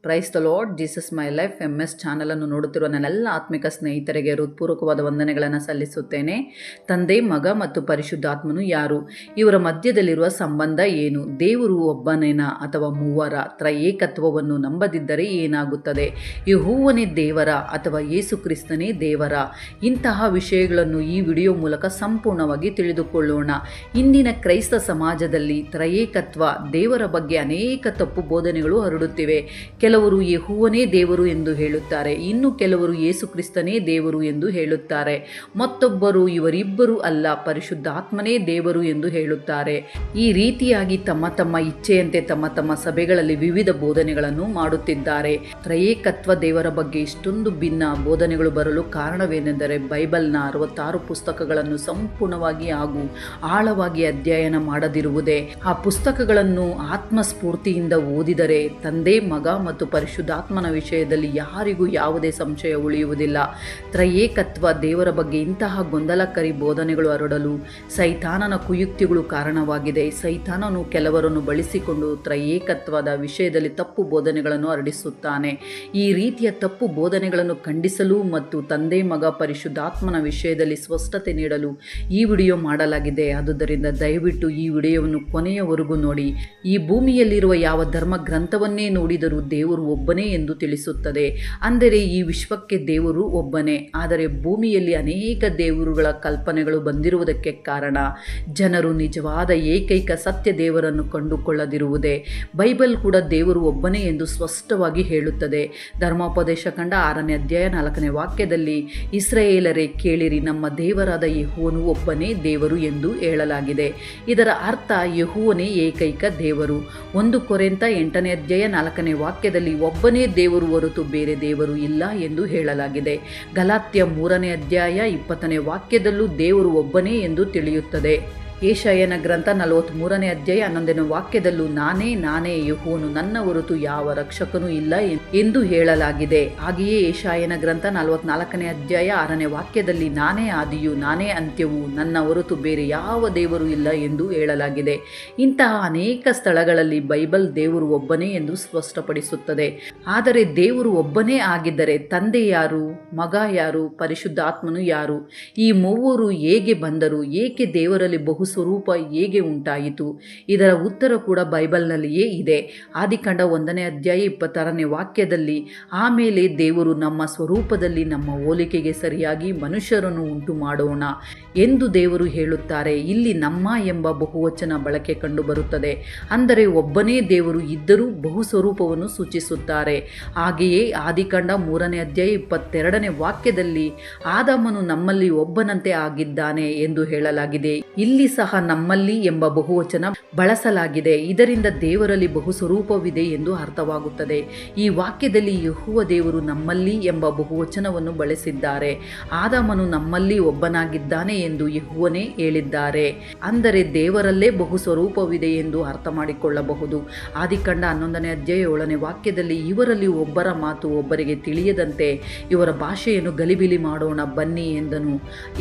Praise the lord Jesus my life MS ಚಾನಲನ್ನು ನೋಡುತ್ತಿರುವ ನನ್ನೆಲ್ಲ ಆತ್ಮಿಕ ಸ್ನೇಹಿತರಿಗೆ ಹೃತ್ಪೂರ್ವಕವಾದ ವಂದನೆಗಳನ್ನು ಸಲ್ಲಿಸುತ್ತೇನೆ. ತಂದೆ, ಮಗ ಮತ್ತು ಪರಿಶುದ್ಧಾತ್ಮನು ಯಾರು? ಇವರ ಮಧ್ಯದಲ್ಲಿರುವ ಸಂಬಂಧ ಏನು? ದೇವರು ಒಬ್ಬನೇನಾ ಅಥವಾ ಮೂವರ? ತ್ರಯೇಕತ್ವವನ್ನು ನಂಬದಿದ್ದರೆ ಏನಾಗುತ್ತದೆ? ಯೆಹೋವನೇ ದೇವರ ಅಥವಾ ಯೇಸು ಕ್ರಿಸ್ತನೇ ದೇವರ? ಇಂತಹ ವಿಷಯಗಳನ್ನು ಈ ವಿಡಿಯೋ ಮೂಲಕ ಸಂಪೂರ್ಣವಾಗಿ ತಿಳಿದುಕೊಳ್ಳೋಣ. ಇಂದಿನ ಕ್ರೈಸ್ತ ಸಮಾಜದಲ್ಲಿ ತ್ರಯೇಕತ್ವ ದೇವರ ಬಗ್ಗೆ ಅನೇಕ ತಪ್ಪು ಬೋಧನೆಗಳು ಹರಡುತ್ತಿವೆ. ಕೆಲವರು ಯೆಹೋವನೇ ದೇವರು ಎಂದು ಹೇಳುತ್ತಾರೆ, ಇನ್ನು ಕೆಲವರು ಯೇಸು ಕ್ರಿಸ್ತನೇ ದೇವರು ಎಂದು ಹೇಳುತ್ತಾರೆ, ಮತ್ತೊಬ್ಬರು ಇವರಿಬ್ಬರು ಅಲ್ಲ, ಪರಿಶುದ್ಧಾತ್ಮನೇ ದೇವರು ಎಂದು ಹೇಳುತ್ತಾರೆ. ಈ ರೀತಿಯಾಗಿ ತಮ್ಮ ತಮ್ಮ ಇಚ್ಛೆಯಂತೆ ತಮ್ಮ ತಮ್ಮ ಸಭೆಗಳಲ್ಲಿ ವಿವಿಧ ಬೋಧನೆಗಳನ್ನು ಮಾಡುತ್ತಿದ್ದಾರೆ. ತ್ರಯೇಕತ್ವ ದೇವರ ಬಗ್ಗೆ ಇಷ್ಟೊಂದು ಭಿನ್ನ ಬೋಧನೆಗಳು ಬರಲು ಕಾರಣವೇನೆಂದರೆ ಬೈಬಲ್ನ 66 ಪುಸ್ತಕಗಳನ್ನು ಸಂಪೂರ್ಣವಾಗಿ ಹಾಗೂ ಆಳವಾಗಿ ಅಧ್ಯಯನ ಮಾಡದಿರುವುದೇ. ಆ ಪುಸ್ತಕಗಳನ್ನು ಆತ್ಮಸ್ಫೂರ್ತಿಯಿಂದ ಓದಿದರೆ ತಂದೆ, ಮಗ ಮತ್ತು ಪರಿಶುದ್ಧಾತ್ಮನ ವಿಷಯದಲ್ಲಿ ಯಾರಿಗೂ ಯಾವುದೇ ಸಂಶಯ ಉಳಿಯುವುದಿಲ್ಲ. ತ್ರಯೇಕತ್ವ ದೇವರ ಬಗ್ಗೆ ಇಂತಹ ಗೊಂದಲಕಾರಿ ಬೋಧನೆಗಳು ಹರಡಲು ಸೈತಾನನ ಕುಯುಕ್ತಿಗಳು ಕಾರಣವಾಗಿದೆ. ಸೈತಾನನು ಕೆಲವರನ್ನು ಬಳಸಿಕೊಂಡು ತ್ರಯೇಕತ್ವದ ವಿಷಯದಲ್ಲಿ ತಪ್ಪು ಬೋಧನೆಗಳನ್ನು ಹರಡಿಸುತ್ತಾನೆ. ಈ ರೀತಿಯ ತಪ್ಪು ಬೋಧನೆಗಳನ್ನು ಖಂಡಿಸಲು ಮತ್ತು ತಂದೆ, ಮಗ, ಪರಿಶುದ್ಧಾತ್ಮನ ವಿಷಯದಲ್ಲಿ ಸ್ಪಷ್ಟತೆ ನೀಡಲು ಈ ವಿಡಿಯೋ ಮಾಡಲಾಗಿದೆ. ಆದುದರಿಂದ ದಯವಿಟ್ಟು ಈ ವಿಡಿಯೋವನ್ನು ಕೊನೆಯವರೆಗೂ ನೋಡಿ. ಈ ಭೂಮಿಯಲ್ಲಿರುವ ಯಾವ ಧರ್ಮ ಗ್ರಂಥವನ್ನೇ ನೋಡಿದರೂ ದೇವರು ಒಬ್ಬನೇ ಎಂದು ತಿಳಿಸುತ್ತದೆ. ಅಂದರೆ ಈ ವಿಶ್ವಕ್ಕೆ ದೇವರು ಒಬ್ಬನೇ. ಆದರೆ ಭೂಮಿಯಲ್ಲಿ ಅನೇಕ ದೇವರುಗಳ ಕಲ್ಪನೆಗಳು ಬಂದಿರುವುದಕ್ಕೆ ಕಾರಣ ಜನರು ನಿಜವಾದ ಏಕೈಕ ಸತ್ಯ ದೇವರನ್ನು ಕಂಡುಕೊಳ್ಳದಿರುವುದೇ. ಬೈಬಲ್ ಕೂಡ ದೇವರು ಒಬ್ಬನೇ ಎಂದು ಸ್ಪಷ್ಟವಾಗಿ ಹೇಳುತ್ತದೆ. ಧರ್ಮೋಪದೇಶ ಕಂಡ 6ನೇ ಅಧ್ಯಾಯ 4ನೇ ವಾಕ್ಯದಲ್ಲಿ, ಇಸ್ರಾಯೇಲರೇ ಕೇಳಿರಿ, ನಮ್ಮ ದೇವರಾದ ಯೆಹೋವನು ಒಬ್ಬನೇ ದೇವರು ಎಂದು ಹೇಳಲಾಗಿದೆ. ಇದರ ಅರ್ಥ ಯೆಹೋವನೇ ಏಕೈಕ ದೇವರು. 1 ಕೊರಿಂಥ 8ನೇ ಅಧ್ಯಾಯ 4ನೇ ವಾಕ್ಯದಲ್ಲಿ ಒಬ್ಬನೇ ದೇವರು ಹೊರತು ಬೇರೆ ದೇವರು ಇಲ್ಲ ಎಂದು ಹೇಳಲಾಗಿದೆ. ಗಲಾತ್ಯ 3ನೇ ಅಧ್ಯಾಯ 20ನೇ ವಾಕ್ಯದಲ್ಲೂ ದೇವರು ಒಬ್ಬನೇ ಎಂದು ತಿಳಿಯುತ್ತದೆ. ಯೆಶಾಯನ ಗ್ರಂಥ 43ನೇ ಅಧ್ಯಾಯ 11ನೇ ವಾಕ್ಯದಲ್ಲೂ ನಾನೇ ಯೆಹೋವನು, ನನ್ನ ಹೊರತು ಯಾವ ರಕ್ಷಕನೂ ಇಲ್ಲ ಎಂದು ಹೇಳಲಾಗಿದೆ. ಹಾಗೆಯೇ ಯೆಶಾಯನ ಗ್ರಂಥ 44ನೇ ಅಧ್ಯಾಯ 6ನೇ ವಾಕ್ಯದಲ್ಲಿ ನಾನೇ ಆದಿಯು ನಾನೇ ಅಂತ್ಯವು, ನನ್ನ ಹೊರತು ಬೇರೆ ಯಾವ ದೇವರು ಇಲ್ಲ ಎಂದು ಹೇಳಲಾಗಿದೆ. ಇಂತಹ ಅನೇಕ ಸ್ಥಳಗಳಲ್ಲಿ ಬೈಬಲ್ ದೇವರು ಒಬ್ಬನೇ ಎಂದು ಸ್ಪಷ್ಟಪಡಿಸುತ್ತದೆ. ಆದರೆ ದೇವರು ಒಬ್ಬನೇ ಆಗಿದ್ದರೆ ತಂದೆ ಯಾರು, ಮಗ ಯಾರು, ಪರಿಶುದ್ಧಾತ್ಮನು ಯಾರು? ಈ ಮೂವರು ಹೇಗೆ ಬಂದರು? ಏಕೆ ದೇವರಲ್ಲಿ ಬಹು ಸ್ವರೂಪ ಹೇಗೆ ಉಂಟಾಯಿತು? ಇದರ ಉತ್ತರ ಕೂಡ ಬೈಬಲ್ನಲ್ಲಿಯೇ ಇದೆ. ಆದಿಕಾಂಡ 1ನೇ ಅಧ್ಯಾಯ 26ನೇ ವಾಕ್ಯದಲ್ಲಿ, ಆಮೇಲೆ ದೇವರು ನಮ್ಮ ಸ್ವರೂಪದಲ್ಲಿ ನಮ್ಮ ಹೋಲಿಕೆಗೆ ಸರಿಯಾಗಿ ಮನುಷ್ಯರನ್ನು ಉಂಟು ಮಾಡೋಣ ಎಂದು ದೇವರು ಹೇಳುತ್ತಾರೆ. ಇಲ್ಲಿ ನಮ್ಮ ಎಂಬ ಬಹುವಚನ ಬಳಕೆ ಕಂಡುಬರುತ್ತದೆ. ಅಂದರೆ ಒಬ್ಬನೇ ದೇವರು ಇದ್ದರೂ ಬಹು ಸ್ವರೂಪವನ್ನು ಸೂಚಿಸುತ್ತಾರೆ. ಹಾಗೆಯೇ ಆದಿಕಾಂಡ 3ನೇ ಅಧ್ಯಾಯ 22ನೇ ವಾಕ್ಯದಲ್ಲಿ ಆದಾಮನು ನಮ್ಮಲ್ಲಿ ಒಬ್ಬನಂತೆ ಆಗಿದ್ದಾನೆ ಎಂದು ಹೇಳಲಾಗಿದೆ. ಇಲ್ಲಿ ಸಹ ನಮ್ಮಲ್ಲಿ ಎಂಬ ಬಹುವಚನ ಬಳಸಲಾಗಿದೆ. ಇದರಿಂದ ದೇವರಲ್ಲಿ ಬಹು ಸ್ವರೂಪವಿದೆ ಎಂದು ಅರ್ಥವಾಗುತ್ತದೆ. ಈ ವಾಕ್ಯದಲ್ಲಿ ಯೆಹೋವ ದೇವರು ನಮ್ಮಲ್ಲಿ ಎಂಬ ಬಹುವಚನವನ್ನು ಬಳಸಿದ್ದಾರೆ. ಆದಾಮನು ನಮ್ಮಲ್ಲಿ ಒಬ್ಬನಾಗಿದ್ದಾನೆ ಎಂದು ಯೆಹೋವನೇ ಹೇಳಿದ್ದಾರೆ. ಅಂದರೆ ದೇವರಲ್ಲೇ ಬಹು ಸ್ವರೂಪವಿದೆ ಎಂದು ಅರ್ಥ ಮಾಡಿಕೊಳ್ಳಬಹುದು. ಆದಿಕಾಂಡ 11ನೇ ಅಧ್ಯಾಯ 7ನೇ ವಾಕ್ಯದಲ್ಲಿ ಇವರಲ್ಲಿ ಒಬ್ಬರ ಮಾತು ಒಬ್ಬರಿಗೆ ತಿಳಿಯದಂತೆ ಇವರ ಭಾಷೆಯನ್ನು ಗಲಿಬಿಲಿ ಮಾಡೋಣ ಬನ್ನಿ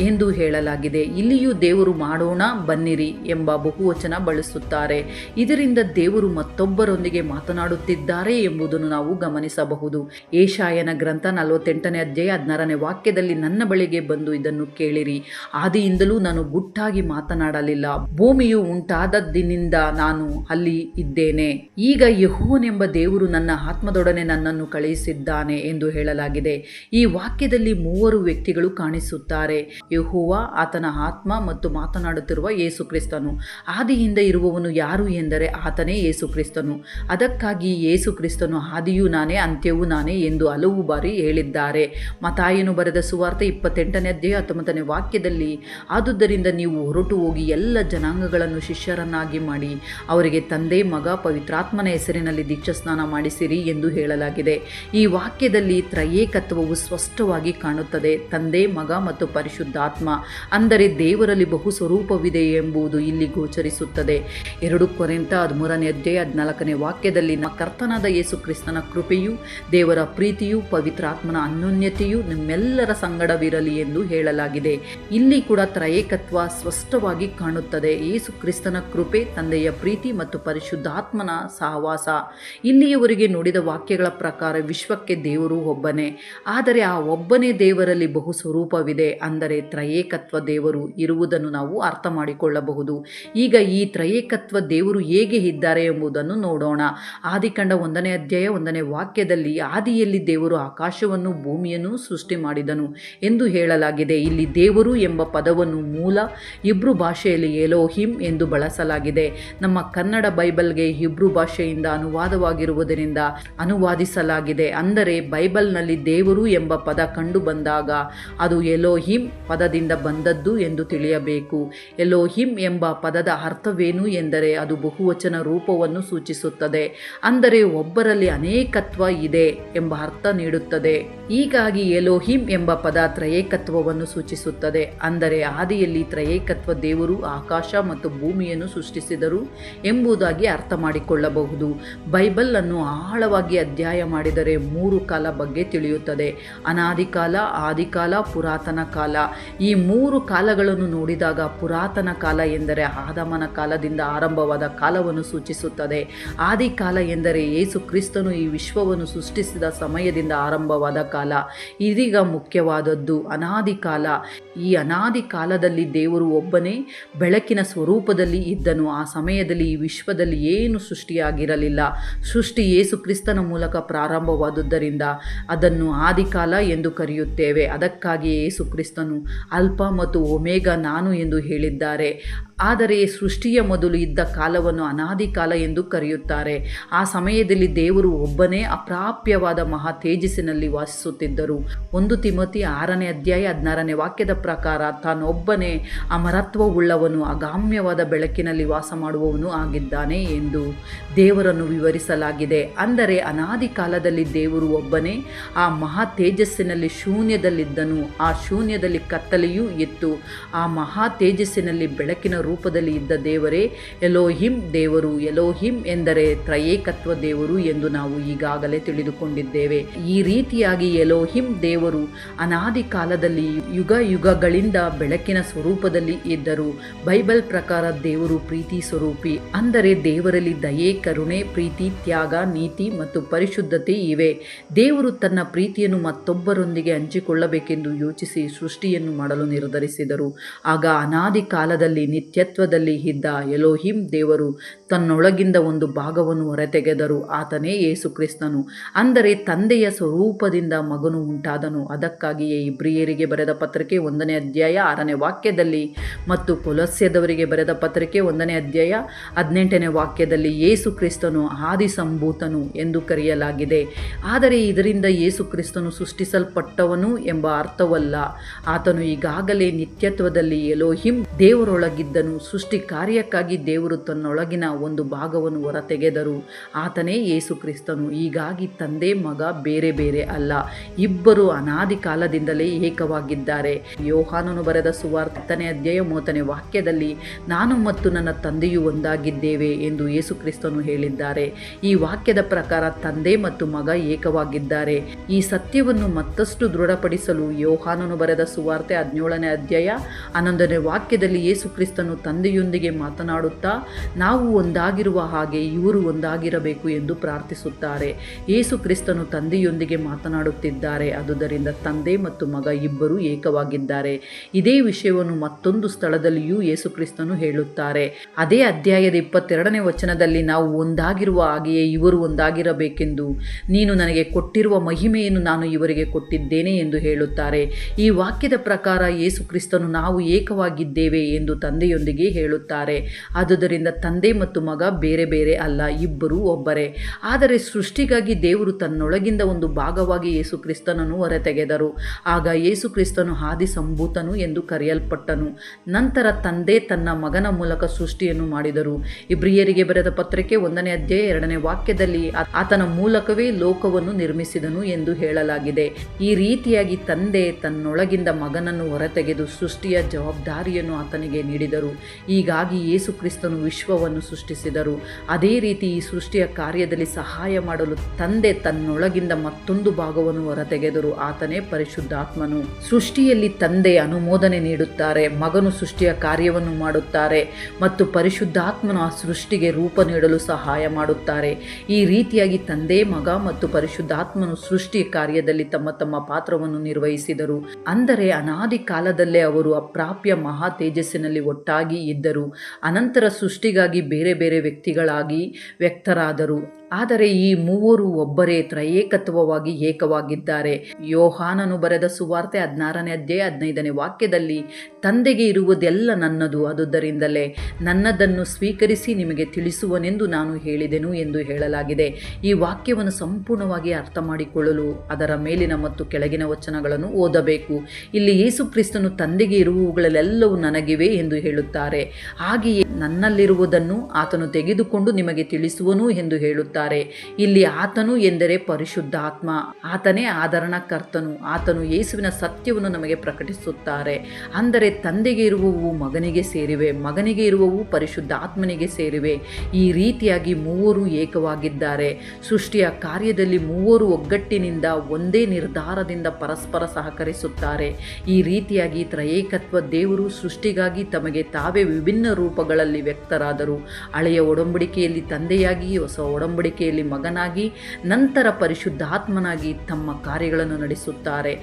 ಎಂದು ಹೇಳಲಾಗಿದೆ. ಇಲ್ಲಿಯೂ ದೇವರು ಮಾಡೋಣ ಬನ್ನಿರಿ ಎಂಬ ಬಹುವಚನ ಬಳಸುತ್ತಾರೆ. ಇದರಿಂದ ದೇವರು ಮತ್ತೊಬ್ಬರೊಂದಿಗೆ ಮಾತನಾಡುತ್ತಿದ್ದಾರೆ ಎಂಬುದನ್ನು ನಾವು ಗಮನಿಸಬಹುದು. ಯೆಶಾಯನ ಗ್ರಂಥ 48ನೇ ಅಧ್ಯಾಯ 16ನೇ ವಾಕ್ಯದಲ್ಲಿ, ನನ್ನ ಬಳಿಗೆ ಬಂದು ಇದನ್ನು ಕೇಳಿರಿ, ಆದಿಯಿಂದಲೂ ನಾನು ಗುಟ್ಟಾಗಿ ಮಾತನಾಡಲಿಲ್ಲ, ಭೂಮಿಯು ಉಂಟಾದದ್ದಿನಿಂದ ನಾನು ಅಲ್ಲಿ ಇದ್ದೇನೆ. ಈಗ ಯೆಹೋವನೆಂಬ ದೇವರು ನನ್ನ ಆತ್ಮದೊಡನೆ ನನ್ನನ್ನು ಕಳುಹಿಸಿದ್ದಾನೆ ಎಂದು ಹೇಳಲಾಗಿದೆ. ಈ ವಾಕ್ಯದಲ್ಲಿ 3 ವ್ಯಕ್ತಿಗಳು ಕಾಣಿಸುತ್ತಾರೆ. ಯೆಹೋವ, ಆತನ ಆತ್ಮ ಮತ್ತು ಮಾತನಾಡುತ್ತಿರುವ ಯೇಸು ಕ್ರಿಸ್ತನು. ಆದಿಯಿಂದ ಇರುವವನು ಯಾರು ಎಂದರೆ ಆತನೇ ಯೇಸು ಕ್ರಿಸ್ತನು. ಅದಕ್ಕಾಗಿ ಯೇಸು ಕ್ರಿಸ್ತನು ಆದಿಯೂ ನಾನೇ ಅಂತ್ಯವೂ ನಾನೇ ಎಂದು ಹಲವು ಬಾರಿ ಹೇಳಿದ್ದಾರೆ. ಮತ್ತಾಯನು ಬರೆದ ಸುವಾರ್ತೆ 28ನೇ ಅಧ್ಯಾಯ 19ನೇ ವಾಕ್ಯದಲ್ಲಿ, ಆದುದರಿಂದ ನೀವು ಹೊರಟು ಹೋಗಿ ಎಲ್ಲ ಜನಾಂಗಗಳನ್ನು ಶಿಷ್ಯರನ್ನಾಗಿ ಮಾಡಿ ಅವರಿಗೆ ತಂದೆ, ಮಗ, ಪವಿತ್ರಾತ್ಮನ ಹೆಸರಿನಲ್ಲಿ ದೀಕ್ಷಾಸ್ನಾನ ಮಾಡಿಸಿರಿ ಎಂದು ಹೇಳಲಾಗಿದೆ. ಈ ವಾಕ್ಯದಲ್ಲಿ ತ್ರಯೇಕತ್ವವು ಸ್ಪಷ್ಟವಾಗಿ ಕಾಣುತ್ತದೆ. ತಂದೆ, ಮಗ ಮತ್ತು ಪರಿಶುದ್ಧಾತ್ಮ ಅಂದರೆ ದೇವರಲ್ಲಿ ಬಹು ಸ್ವರೂಪವಿದೆ ಇದೆ ಎಂಬುದು ಇಲ್ಲಿ ಗೋಚರಿಸುತ್ತದೆ. 2 ಕೊರಿಂಥ 13 ವಾಕ್ಯದಲ್ಲಿ ನಮ್ಮ ಕರ್ತನಾದ ಯೇಸು ಕ್ರಿಸ್ತನ ಕೃಪೆಯು, ದೇವರ ಪ್ರೀತಿಯು, ಪವಿತ್ರಾತ್ಮನ ಅನ್ಯೋನ್ಯತೆಯು ನಿಮ್ಮೆಲ್ಲರ ಸಂಗಡವಿರಲಿ ಎಂದು ಹೇಳಲಾಗಿದೆ. ಇಲ್ಲಿ ಕೂಡ ತ್ರಯೇಕತ್ವ ಸ್ಪಷ್ಟವಾಗಿ ಕಾಣುತ್ತದೆ. ಯೇಸು ಕ್ರಿಸ್ತನ ಕೃಪೆ, ತಂದೆಯ ಪ್ರೀತಿ ಮತ್ತು ಪರಿಶುದ್ಧಾತ್ಮನ ಸಹವಾಸ. ಇಲ್ಲಿಯವರೆಗೆ ನೋಡಿದ ವಾಕ್ಯಗಳ ಪ್ರಕಾರ ವಿಶ್ವಕ್ಕೆ ದೇವರು ಒಬ್ಬನೇ, ಆದರೆ ಆ ಒಬ್ಬನೇ ದೇವರಲ್ಲಿ ಬಹು ಸ್ವರೂಪವಿದೆ, ಅಂದರೆ ತ್ರಯೇಕತ್ವ ದೇವರು ಇರುವುದನ್ನು ನಾವು ಅರ್ಥ ಮಾಡಿಕೊಳ್ಳಬಹುದು. ಈಗ ಈ ತ್ರಯೇಕತ್ವ ದೇವರು ಹೇಗೆ ಇದ್ದಾರೆ ಎಂಬುದನ್ನು ನೋಡೋಣ. ಆದಿಕಾಂಡ 1 ವಾಕ್ಯದಲ್ಲಿ ಆದಿಯಲ್ಲಿ ದೇವರು ಆಕಾಶವನ್ನು ಭೂಮಿಯನ್ನು ಸೃಷ್ಟಿ ಮಾಡಿದನು ಎಂದು ಹೇಳಲಾಗಿದೆ. ಇಲ್ಲಿ ದೇವರು ಎಂಬ ಪದವನ್ನು ಮೂಲ ಹಿಬ್ರು ಭಾಷೆಯಲ್ಲಿ ಎಲೋಹಿಮ್ ಎಂದು ಬಳಸಲಾಗಿದೆ. ನಮ್ಮ ಕನ್ನಡ ಬೈಬಲ್ಗೆ ಹಿಬ್ರು ಭಾಷೆಯಿಂದ ಅನುವಾದವಾಗಿರುವುದರಿಂದ ಅನುವಾದಿಸಲಾಗಿದೆ. ಅಂದರೆ ಬೈಬಲ್ನಲ್ಲಿ ದೇವರು ಎಂಬ ಪದ ಕಂಡು ಬಂದಾಗ ಅದು ಎಲೋಹಿಮ್ ಪದದಿಂದ ಬಂದದ್ದು ಎಂದು ತಿಳಿಯಬೇಕು. ಎಲೋಹಿಮ್ ಎಂಬ ಪದದ ಅರ್ಥವೇನು ಎಂದರೆ ಅದು ಬಹುವಚನ ರೂಪವನ್ನು ಸೂಚಿಸುತ್ತದೆ, ಅಂದರೆ ಒಬ್ಬರಲ್ಲಿ ಅನೇಕತ್ವ ಇದೆ ಎಂಬ ಅರ್ಥ ನೀಡುತ್ತದೆ. ಹೀಗಾಗಿ ಎಲೋಹಿಮ್ ಎಂಬ ಪದ ತ್ರಯೇಕತ್ವವನ್ನು ಸೂಚಿಸುತ್ತದೆ. ಅಂದರೆ ಆದಿಯಲ್ಲಿ ತ್ರಯೇಕತ್ವ ದೇವರು ಆಕಾಶ ಮತ್ತು ಭೂಮಿಯನ್ನು ಸೃಷ್ಟಿಸಿದರು ಎಂಬುದಾಗಿ ಅರ್ಥ ಮಾಡಿಕೊಳ್ಳಬಹುದು. ಬೈಬಲ್ ಅನ್ನು ಆಳವಾಗಿ ಅಧ್ಯಯನ ಮಾಡಿದರೆ 3 ಕಾಲ ಬಗ್ಗೆ ತಿಳಿಯುತ್ತದೆ: ಅನಾದಿ ಕಾಲ, ಆದಿಕಾಲ, ಪುರಾತನ ಕಾಲ. ಈ 3 ಕಾಲಗಳನ್ನು ನೋಡಿದಾಗ ಪುರಾತನ ಕಾಲ ಎಂದರೆ ಆದಾಮನ ಕಾಲದಿಂದ ಆರಂಭವಾದ ಕಾಲವನ್ನು ಸೂಚಿಸುತ್ತದೆ. ಆದಿಕಾಲ ಎಂದರೆ ಯೇಸು ಕ್ರಿಸ್ತನು ಈ ವಿಶ್ವವನ್ನು ಸೃಷ್ಟಿಸಿದ ಸಮಯದಿಂದ ಆರಂಭವಾದ ಕಾಲ. ಇದೀಗ ಮುಖ್ಯವಾದದ್ದು ಅನಾದಿ ಕಾಲ. ಈ ಅನಾದಿ ಕಾಲದಲ್ಲಿ ದೇವರು ಒಬ್ಬನೇ ಬೆಳಕಿನ ಸ್ವರೂಪದಲ್ಲಿ ಇದ್ದನು. ಆ ಸಮಯದಲ್ಲಿ ಈ ವಿಶ್ವದಲ್ಲಿ ಏನು ಸೃಷ್ಟಿಯಾಗಿರಲಿಲ್ಲ. ಸೃಷ್ಟಿ ಯೇಸು ಕ್ರಿಸ್ತನ ಮೂಲಕ ಪ್ರಾರಂಭವಾದುದರಿಂದ ಅದನ್ನು ಆದಿಕಾಲ ಎಂದು ಕರೆಯುತ್ತೇವೆ. ಅದಕ್ಕಾಗಿಯೇ ಯೇಸು ಕ್ರಿಸ್ತನು ಅಲ್ಫ ಮತ್ತು ಒಮೆಗಾ ನಾನು ಎಂದು ಹೇಳಿದ್ದಾರೆ. ಆದರೆ ಸೃಷ್ಟಿಯ ಮೊದಲು ಇದ್ದ ಕಾಲವನ್ನು ಅನಾದಿ ಕಾಲ ಎಂದು ಕರೆಯುತ್ತಾರೆ. ಆ ಸಮಯದಲ್ಲಿ ದೇವರು ಒಬ್ಬನೇ ಅಪ್ರಾಪ್ಯವಾದ ಮಹಾ ತೇಜಸ್ಸಿನಲ್ಲಿ ವಾಸಿಸುತ್ತಿದ್ದರು. 1 ತಿಮೋಥಿ 6 ವಾಕ್ಯದ ಪ್ರಕಾರ ತಾನೊಬ್ಬನೇ ಅಮರತ್ವವುಳ್ಳವನು, ಅಗಾಮ್ಯವಾದ ಬೆಳಕಿನಲ್ಲಿ ವಾಸ ಮಾಡುವವನು ಆಗಿದ್ದಾನೆ ಎಂದು ದೇವರನ್ನು ವಿವರಿಸಲಾಗಿದೆ. ಅಂದರೆ ಅನಾದಿ ಕಾಲದಲ್ಲಿ ದೇವರು ಒಬ್ಬನೇ ಆ ಮಹಾ ತೇಜಸ್ಸಿನಲ್ಲಿ ಶೂನ್ಯದಲ್ಲಿದ್ದನು. ಆ ಶೂನ್ಯದಲ್ಲಿ ಕತ್ತಲೆಯೂ ಇತ್ತು. ಆ ಮಹಾ ತೇಜಸ್ಸಿನಲ್ಲಿ ಬೆಳಕಿನ ರೂಪದಲ್ಲಿ ಇದ್ದ ದೇವರೇ ಎಲೋಹಿಮ್ ದೇವರು. ಎಲೋಹಿಮ್ ಎಂದರೆ ತ್ರಯೇಕತ್ವ ದೇವರು ಎಂದು ನಾವು ಈಗಾಗಲೇ ತಿಳಿದುಕೊಂಡಿದ್ದೇವೆ. ಈ ರೀತಿಯಾಗಿ ಎಲೋಹಿಮ್ ದೇವರು ಅನಾದಿ ಕಾಲದಲ್ಲಿ ಯುಗ ಯುಗಗಳಿಂದ ಬೆಳಕಿನ ಸ್ವರೂಪದಲ್ಲಿ ಇದ್ದರು. ಬೈಬಲ್ ಪ್ರಕಾರ ದೇವರು ಪ್ರೀತಿ ಸ್ವರೂಪಿ, ಅಂದರೆ ದೇವರಲ್ಲಿ ದಯೆ, ಕರುಣೆ, ಪ್ರೀತಿ, ತ್ಯಾಗ, ನೀತಿ ಮತ್ತು ಪರಿಶುದ್ಧತೆ ಇವೆ. ದೇವರು ತನ್ನ ಪ್ರೀತಿಯನ್ನು ಮತ್ತೊಬ್ಬರೊಂದಿಗೆ ಹಂಚಿಕೊಳ್ಳಬೇಕೆಂದು ಯೋಚಿಸಿ ಸೃಷ್ಟಿಯನ್ನು ಮಾಡಲು ನಿರ್ಧರಿಸಿದರು. ಆಗ ಅನಾದಿ ಕಾಲದಲ್ಲಿ ನಿತ್ಯತ್ವದಲ್ಲಿ ಇದ್ದ ಎಲೋಹಿಮ್ ದೇವರು ತನ್ನೊಳಗಿಂದ ಒಂದು ಭಾಗವನ್ನು ಹೊರತೆಗೆದರು. ಆತನೇ ಯೇಸು ಕ್ರಿಸ್ತನು. ಅಂದರೆ ತಂದೆಯ ಸ್ವರೂಪದಿಂದ ಮಗನು ಉಂಟಾದನು. ಅದಕ್ಕಾಗಿಯೇ ಇಬ್ರಿಯರಿಗೆ ಬರೆದ ಪತ್ರಿಕೆ 1 ವಾಕ್ಯದಲ್ಲಿ ಮತ್ತು ಕೊಲೊಸ್ಸೆದವರಿಗೆ ಬರೆದ ಪತ್ರಿಕೆ 1 ವಾಕ್ಯದಲ್ಲಿ ಯೇಸು ಕ್ರಿಸ್ತನು ಆದಿ ಸಂಭೂತನು ಎಂದು ಕರೆಯಲಾಗಿದೆ. ಆದರೆ ಇದರಿಂದ ಯೇಸು ಕ್ರಿಸ್ತನು ಸೃಷ್ಟಿಸಲ್ಪಟ್ಟವನು ಎಂಬ ಅರ್ಥವಲ್ಲ. ಆತನು ಈಗಾಗಲೇ ನಿತ್ಯತ್ವದಲ್ಲಿ ಎಲೋಹಿಮ್ ದೇವರೊಳಗಿದ್ದನು. ಸೃಷ್ಟಿ ಕಾರ್ಯಕ್ಕಾಗಿ ದೇವರು ತನ್ನೊಳಗಿನ ಒಂದು ಭಾಗವನ್ನು ಹೊರತೆಗೆದರು. ಆತನೇ ಯೇಸು ಕ್ರಿಸ್ತನು. ಹೀಗಾಗಿ ತಂದೆ ಮಗ ಬೇರೆ ಬೇರೆ ಅಲ್ಲ, ಇಬ್ಬರು ಅನಾದಿ ಕಾಲದಿಂದಲೇ ಏಕವಾಗಿದ್ದಾರೆ. ಯೋಹಾನನು ಬರೆದ ಸುವಾರ್ತೆ 10 ವಾಕ್ಯದಲ್ಲಿ ನಾನು ಮತ್ತು ನನ್ನ ತಂದೆಯು ಒಂದಾಗಿದ್ದೇವೆ ಎಂದು ಯೇಸು ಕ್ರಿಸ್ತನು ಹೇಳಿದ್ದಾರೆ. ಈ ವಾಕ್ಯದ ಪ್ರಕಾರ ತಂದೆ ಮತ್ತು ಮಗ ಏಕವಾಗಿದ್ದಾರೆ. ಈ ಸತ್ಯವನ್ನು ಮತ್ತಷ್ಟು ದೃಢಪಡಿಸಲು ಯೋಹಾನನು ಬರೆದ ಸುವಾರ್ತೆ 17 ವಾಕ್ಯದಲ್ಲಿ ಯೇಸು ಕ್ರಿಸ್ತನು ತಂದೆಯೊಂದಿಗೆ ಮಾತನಾಡುತ್ತಾ ನಾವು ಒಂದಾಗಿರುವ ಹಾಗೆ ಇವರು ಒಂದಾಗಿರಬೇಕು ಎಂದು ಪ್ರಾರ್ಥಿಸುತ್ತಾರೆ. ಯೇಸು ಕ್ರಿಸ್ತನು ತಂದೆಯೊಂದಿಗೆ ಮಾತನಾಡುತ್ತಿದ್ದಾರೆ. ಆದುದರಿಂದ ತಂದೆ ಮತ್ತು ಮಗ ಇಬ್ಬರು ಏಕವಾಗಿದ್ದಾರೆ. ಇದೇ ವಿಷಯವನ್ನು ಮತ್ತೊಂದು ಸ್ಥಳದಲ್ಲಿಯೂ ಯೇಸು ಕ್ರಿಸ್ತನು ಹೇಳುತ್ತಾರೆ. ಅದೇ ಅಧ್ಯಾಯದ 22 ವಚನದಲ್ಲಿ ನಾವು ಒಂದಾಗಿರುವ ಹಾಗೆಯೇ ಇವರು ಒಂದಾಗಿರಬೇಕೆಂದು ನೀನು ನನಗೆ ಕೊಟ್ಟಿರುವ ಮಹಿಮೆಯನ್ನು ನಾನು ಇವರಿಗೆ ಕೊಟ್ಟಿದ್ದೇನೆ ಎಂದು ಹೇಳುತ್ತಾರೆ. ಈ ವಾಕ್ಯದ ಪ್ರಕಾರ ಯೇಸು ಕ್ರಿಸ್ತನು ನಾವು ಏಕವಾಗಿದ್ದೇವೆ ಎಂದು ತಂದೆಯೊಂದಿಗೆ ಹೇಳುತ್ತಾರೆ. ಆದುದರಿಂದ ತಂದೆ ಮತ್ತು ಮಗ ಬೇರೆ ಬೇರೆ ಅಲ್ಲ, ಇಬ್ಬರೂ ಒಬ್ಬರೇ. ಆದರೆ ಸೃಷ್ಟಿಗಾಗಿ ದೇವರು ತನ್ನೊಳಗಿಂದ ಒಂದು ಭಾಗವಾಗಿ ಯೇಸು ಕ್ರಿಸ್ತನನ್ನು ಹೊರತೆಗೆದರು. ಆಗ ಯೇಸು ಕ್ರಿಸ್ತನು ಆದಿ ಸಂಭೂತನು ಎಂದು ಕರೆಯಲ್ಪಟ್ಟನು. ನಂತರ ತಂದೆ ತನ್ನ ಮಗನ ಮೂಲಕ ಸೃಷ್ಟಿಯನ್ನು ಮಾಡಿದರು. ಇಬ್ರಿಯರಿಗೆ ಬರೆದ ಪತ್ರಿಕೆ 1 ವಾಕ್ಯದಲ್ಲಿ ಆತನ ಮೂಲಕವೇ ಲೋಕವನ್ನು ನಿರ್ಮಿಸಿದನು ಎಂದು ಹೇಳಲಾಗಿದೆ. ಈ ರೀತಿಯಾಗಿ ತಂದೆ ತನ್ನೊಳಗಿಂದ ಮಗನನ್ನು ಹೊರತೆಗೆದು ಸೃಷ್ಟಿಯ ಜವಾಬ್ದಾರಿಯನ್ನು ಆತನಿಗೆ ನೀಡಿದರು. ಹೀಗಾಗಿ ಯೇಸು ಕ್ರಿಸ್ತನು ವಿಶ್ವವನ್ನು ಸೃಷ್ಟಿಸಿದರು. ಅದೇ ರೀತಿ ಈ ಸೃಷ್ಟಿಯ ಕಾರ್ಯದಲ್ಲಿ ಸಹಾಯ ಮಾಡಲು ತಂದೆ ತನ್ನೊಳಗಿಂದ ಮತ್ತೊಂದು ಭಾಗವನ್ನು ಹೊರತೆಗೆದರು. ಆತನೇ ಪರಿಶುದ್ಧಾತ್ಮನು. ಸೃಷ್ಟಿಯಲ್ಲಿ ತಂದೆ ಅನುಮೋದನೆ ನೀಡುತ್ತಾರೆ, ಮಗನು ಸೃಷ್ಟಿಯ ಕಾರ್ಯವನ್ನು ಮಾಡುತ್ತಾರೆ ಮತ್ತು ಪರಿಶುದ್ಧಾತ್ಮನು ಆ ಸೃಷ್ಟಿಗೆ ರೂಪ ನೀಡಲು ಸಹಾಯ ಮಾಡುತ್ತಾರೆ. ಈ ರೀತಿಯಾಗಿ ತಂದೆ, ಮಗ ಮತ್ತು ಪರಿಶುದ್ಧಾತ್ಮನು ಸೃಷ್ಟಿ ಕಾರ್ಯದಲ್ಲಿ ತಮ್ಮ ತಮ್ಮ ಪಾತ್ರವನ್ನು ನಿರ್ವಹಿಸಿದರು. ಅಂದರೆ ಅನಾದಿ ಕಾಲದಲ್ಲೇ ಅವರು ಅಪ್ರಾಪ್ಯ ಮಹಾ ತೇಜಸ್ಸಿನಲ್ಲಿ ಒಟ್ಟಾಗಿ ಇದ್ದರು. ಅನಂತರ ಸೃಷ್ಟಿಗಾಗಿ ಬೇರೆ ಬೇರೆ ವ್ಯಕ್ತಿಗಳಾಗಿ ವ್ಯಕ್ತರಾದರು. ಆದರೆ ಈ ಮೂವರು ಒಬ್ಬರೇ ತ್ರಯೇಕತ್ವವಾಗಿ ಏಕವಾಗಿದ್ದಾರೆ. ಯೋಹಾನನು ಬರೆದ ಸುವಾರ್ತೆ 16ನೇ ಅಧ್ಯಾಯ 15ನೇ ವಾಕ್ಯದಲ್ಲಿ ತಂದೆಗೆ ಇರುವುದೆಲ್ಲ ನನ್ನದು, ಆದುದರಿಂದಲೇ ನನ್ನದನ್ನು ಸ್ವೀಕರಿಸಿ ನಿಮಗೆ ತಿಳಿಸುವನೆಂದು ನಾನು ಹೇಳಿದೆನು ಎಂದು ಹೇಳಲಾಗಿದೆ. ಈ ವಾಕ್ಯವನ್ನು ಸಂಪೂರ್ಣವಾಗಿ ಅರ್ಥ ಮಾಡಿಕೊಳ್ಳಲು ಅದರ ಮೇಲಿನ ಮತ್ತು ಕೆಳಗಿನ ವಚನಗಳನ್ನು ಓದಬೇಕು. ಇಲ್ಲಿ ಯೇಸು ಕ್ರಿಸ್ತನು ತಂದೆಗೆ ಇರುವುಗಳೆಲ್ಲವೂ ನನಗಿವೆ ಎಂದು ಹೇಳುತ್ತಾರೆ. ಹಾಗೆಯೇ ನನ್ನಲ್ಲಿರುವುದನ್ನು ಆತನು ತೆಗೆದುಕೊಂಡು ನಿಮಗೆ ತಿಳಿಸುವನು ಎಂದು ಹೇಳುತ್ತಾರೆ. ಇಲ್ಲಿ ಆತನು ಎಂದರೆ ಪರಿಶುದ್ಧಾತ್ಮ. ಆತನೇ ಆದರಣಕರ್ತನು. ಆತನು ಯೇಸುವಿನ ಸತ್ಯವನ್ನು ನಮಗೆ ಪ್ರಕಟಿಸುತ್ತಾರೆ. ಅಂದರೆ ತಂದೆಗೆ ಇರುವವು ಮಗನಿಗೆ ಸೇರಿವೆ, ಮಗನಿಗೆ ಇರುವವು ಪರಿಶುದ್ಧಾತ್ಮನಿಗೆ ಸೇರಿವೆ. ಈ ರೀತಿಯಾಗಿ ಮೂವರು ಏಕವಾಗಿದ್ದಾರೆ. ಸೃಷ್ಟಿಯ ಕಾರ್ಯದಲ್ಲಿ ಮೂವರು ಒಗ್ಗಟ್ಟಿನಿಂದ ಒಂದೇ ನಿರ್ಧಾರದಿಂದ ಪರಸ್ಪರ ಸಹಕರಿಸುತ್ತಾರೆ. ಈ ರೀತಿಯಾಗಿ ತ್ರಯೇಕತ್ವ ದೇವರು ಸೃಷ್ಟಿಗಾಗಿ ತಮಗೆ ತಾವೇ ವಿಭಿನ್ನ ರೂಪಗಳಲ್ಲಿ ವ್ಯಕ್ತರಾದರು. ಹಳೆಯ ಒಡಂಬಡಿಕೆಯಲ್ಲಿ ತಂದೆಯಾಗಿ, ಹೊಸ ಒಡಂಬಡಿಕೆಯಲ್ಲಿ ಮಗನಾಗಿ, ನಂತರ ಪರಿಶುದ್ಧಾತ್ಮನಾಗಿ ತಮ್ಮ ಕಾರ್ಯಗಳನ್ನು ನಡೆಸುತ್ತಾರೆ.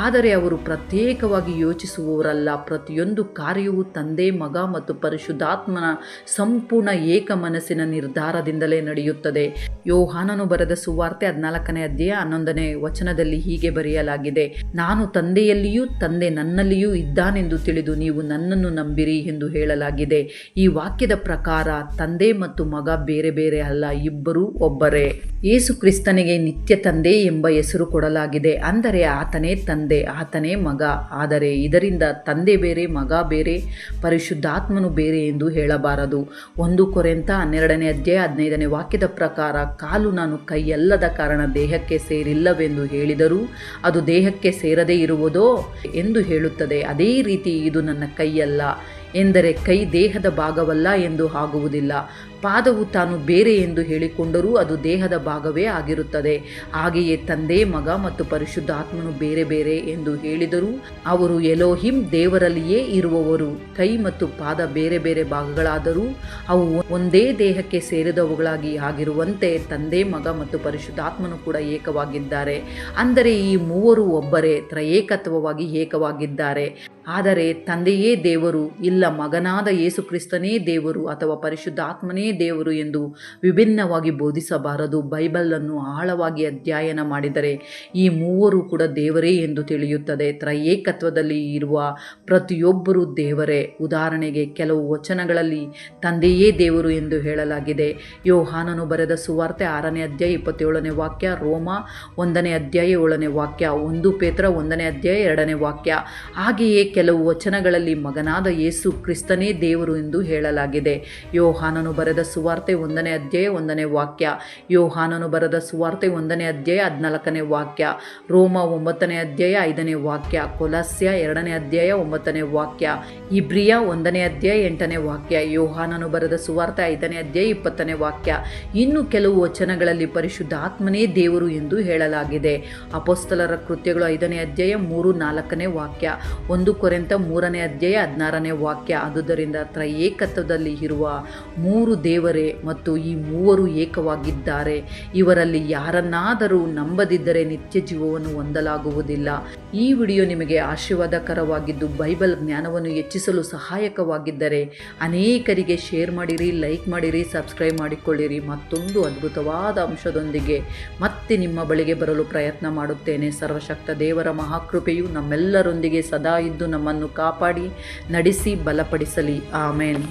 ಆದರೆ ಅವರು ಪ್ರತ್ಯೇಕವಾಗಿ ಯೋಚಿಸುವವರಲ್ಲ. ಪ್ರತಿಯೊಂದು ಕಾರ್ಯವೂ ತಂದೆ, ಮಗ ಮತ್ತು ಪರಿಶುದ್ಧಾತ್ಮನ ಸಂಪೂರ್ಣ ಏಕ ಮನಸ್ಸಿನ ನಿರ್ಧಾರದಿಂದಲೇ ನಡೆಯುತ್ತದೆ. ಯೋಹಾನನು ಬರೆದ ಸುವಾರ್ತೆ 14ನೇ ಅಧ್ಯಾಯ 11ನೇ ವಚನದಲ್ಲಿ ಹೀಗೆ ಬರೆಯಲಾಗಿದೆ, ನಾನು ತಂದೆಯಲ್ಲಿಯೂ ತಂದೆ ನನ್ನಲ್ಲಿಯೂ ಇದ್ದಾನೆಂದು ತಿಳಿದು ನೀವು ನನ್ನನ್ನು ನಂಬಿರಿ ಎಂದು ಹೇಳಲಾಗಿದೆ. ಈ ವಾಕ್ಯದ ಪ್ರಕಾರ ತಂದೆ ಮತ್ತು ಮಗ ಬೇರೆ ಬೇರೆ ಅಲ್ಲ, ಇಬ್ಬರೂ ಒಬ್ಬರೇ. ಯೇಸು ಕ್ರಿಸ್ತನಿಗೆ ನಿತ್ಯ ತಂದೆ ಎಂಬ ಹೆಸರು ಕೊಡಲಾಗಿದೆ. ಅಂದರೆ ಆತನೇ ತಂದೆ, ಆತನೇ ಮಗ. ಆದರೆ ಇದರಿಂದ ತಂದೆ ಬೇರೆ, ಮಗ ಬೇರೆ, ಪರಿಶುದ್ಧಾತ್ಮನು ಬೇರೆ ಎಂದು ಹೇಳಬಾರದು. 1 ಕೊರಿಂಥ 12ನೇ ಅಧ್ಯಾಯ 15ನೇ ವಾಕ್ಯದ ಪ್ರಕಾರ ಕಾಲು ನಾನು ಕೈಯಲ್ಲದ ಕಾರಣ ದೇಹಕ್ಕೆ ಸೇರಿಲ್ಲವೆಂದು ಹೇಳಿದರೂ ಅದು ದೇಹಕ್ಕೆ ಸೇರದೇ ಇರುವುದೋ ಎಂದು ಹೇಳುತ್ತದೆ. ಅದೇ ರೀತಿ ಇದು ನನ್ನ ಕೈಯಲ್ಲ ಎಂದರೆ ಕೈ ದೇಹದ ಭಾಗವಲ್ಲ ಎಂದು ಆಗುವುದಿಲ್ಲ. ಪಾದವು ತಾನು ಬೇರೆ ಎಂದು ಹೇಳಿಕೊಂಡರೂ ಅದು ದೇಹದ ಭಾಗವೇ ಆಗಿರುತ್ತದೆ. ಹಾಗೆಯೇ ತಂದೆ, ಮಗ ಮತ್ತು ಪರಿಶುದ್ಧಾತ್ಮನು ಬೇರೆ ಬೇರೆ ಎಂದು ಹೇಳಿದರೂ ಅವರು ಎಲೋಹಿಂ ದೇವರಲ್ಲಿಯೇ ಇರುವವರು. ಕೈ ಮತ್ತು ಪಾದ ಬೇರೆ ಬೇರೆ ಭಾಗಗಳಾದರೂ ಅವು ಒಂದೇ ದೇಹಕ್ಕೆ ಸೇರಿದವುಗಳಾಗಿ ಆಗಿರುವಂತೆ ತಂದೆ, ಮಗ ಮತ್ತು ಪರಿಶುದ್ಧಾತ್ಮನು ಕೂಡ ಏಕವಾಗಿದ್ದಾರೆ. ಅಂದರೆ ಈ ಮೂವರು ಒಬ್ಬರೇ ತ್ರಯೇಕತ್ವವಾಗಿ ಏಕವಾಗಿದ್ದಾರೆ. ಆದರೆ ತಂದೆಯೇ ದೇವರು, ಇಲ್ಲ ಮಗನಾದ ಯೇಸು ಕ್ರಿಸ್ತನೇ ದೇವರು ಅಥವಾ ಪರಿಶುದ್ಧಾತ್ಮನೇ ದೇವರು ಎಂದು ವಿಭಿನ್ನವಾಗಿ ಬೋಧಿಸಬಾರದು. ಬೈಬಲನ್ನು ಆಳವಾಗಿ ಅಧ್ಯಯನ ಮಾಡಿದರೆ ಈ ಮೂವರು ಕೂಡ ದೇವರೇ ಎಂದು ತಿಳಿಯುತ್ತದೆ. ತ್ರಯೇಕತ್ವದಲ್ಲಿ ಇರುವ ಪ್ರತಿಯೊಬ್ಬರೂ ದೇವರೇ. ಉದಾಹರಣೆಗೆ ಕೆಲವು ವಚನಗಳಲ್ಲಿ ತಂದೆಯೇ ದೇವರು ಎಂದು ಹೇಳಲಾಗಿದೆ. ಯೋಹಾನನು ಬರೆದ ಸುವಾರ್ತೆ 6ನೇ ಅಧ್ಯಾಯ 27ನೇ ವಾಕ್ಯ, ರೋಮ 1ನೇ ಅಧ್ಯಾಯ 7ನೇ ವಾಕ್ಯ, 1 ಪೇತ್ರ 1ನೇ ಅಧ್ಯಾಯ 2ನೇ ವಾಕ್ಯ. ಹಾಗೆಯೇ ಕೆಲವು ವಚನಗಳಲ್ಲಿ ಮಗನಾದ ಯೇಸು ಕ್ರಿಸ್ತನೇ ದೇವರು ಎಂದು ಹೇಳಲಾಗಿದೆ. ಯೋಹಾನನು ಬರೆದ ಸುವಾರ್ತೆ 1ನೇ ಅಧ್ಯಾಯ 1ನೇ ವಾಕ್ಯ, ಯೋಹಾನನು ಬರೆದ ಸುವಾರ್ತೆ 1ನೇ ಅಧ್ಯಾಯ 14ನೇ ವಾಕ್ಯ, ರೋಮ 9ನೇ ಅಧ್ಯಾಯ 5ನೇ ವಾಕ್ಯ, ಕೊಲಸ್ಯ 2ನೇ ಅಧ್ಯಾಯ 9ನೇ ವಾಕ್ಯ, ಇಬ್ರಿಯ 1ನೇ ಅಧ್ಯಾಯ 8ನೇ ವಾಕ್ಯ, ಯೋಹಾನನು ಬರೆದ ಸುವಾರ್ತೆ 5ನೇ ಅಧ್ಯಾಯ 20ನೇ ವಾಕ್ಯ. ಇನ್ನು ಕೆಲವು ವಚನಗಳಲ್ಲಿ ಪರಿಶುದ್ಧಾತ್ಮನೇ ದೇವರು ಎಂದು ಹೇಳಲಾಗಿದೆ. ಅಪೊಸ್ತಲರ ಕೃತ್ಯಗಳು 5ನೇ ಅಧ್ಯಾಯ 3-4ನೇ ವಾಕ್ಯ, 1 ಕೊರಿಂಥ 3ನೇ ಅಧ್ಯಾಯ 16ನೇ ವಾಕ್ಯ. ಆದುದರಿಂದ ತ್ರಯೇಕತ್ವದಲ್ಲಿ ಇರುವ ಮೂರು ದೇವರೇ ಮತ್ತು ಈ ಮೂವರು ಏಕವಾಗಿದ್ದಾರೆ. ಇವರಲ್ಲಿ ಯಾರನ್ನಾದರೂ ನಂಬದಿದ್ದರೆ ನಿತ್ಯ ಜೀವವನ್ನು ಹೊಂದಲಾಗುವುದಿಲ್ಲ. ಈ ವಿಡಿಯೋ ನಿಮಗೆ ಆಶೀರ್ವಾದಕರವಾಗಿದ್ದು ಬೈಬಲ್ ಜ್ಞಾನವನ್ನು ಹೆಚ್ಚಿಸಲು ಸಹಾಯಕವಾಗಿದ್ದರೆ ಅನೇಕರಿಗೆ ಶೇರ್ ಮಾಡಿರಿ, ಲೈಕ್ ಮಾಡಿರಿ, ಸಬ್ಸ್ಕ್ರೈಬ್ ಮಾಡಿಕೊಳ್ಳಿರಿ. ಮತ್ತೊಂದು ಅದ್ಭುತವಾದ ಅಂಶದೊಂದಿಗೆ ಮತ್ತೆ ನಿಮ್ಮ ಬಳಿಗೆ ಬರಲು ಪ್ರಯತ್ನ ಮಾಡುತ್ತೇನೆ. ಸರ್ವಶಕ್ತ ದೇವರ ಮಹಾಕೃಪೆಯು ನಮ್ಮೆಲ್ಲರೊಂದಿಗೆ ಸದಾ ಇದ್ದು ನಮ್ಮನ್ನು ಕಾಪಾಡಿ ನಡೆಸಿ ಬಲಪಡಿಸಲಿ. ಆಮೇನ್.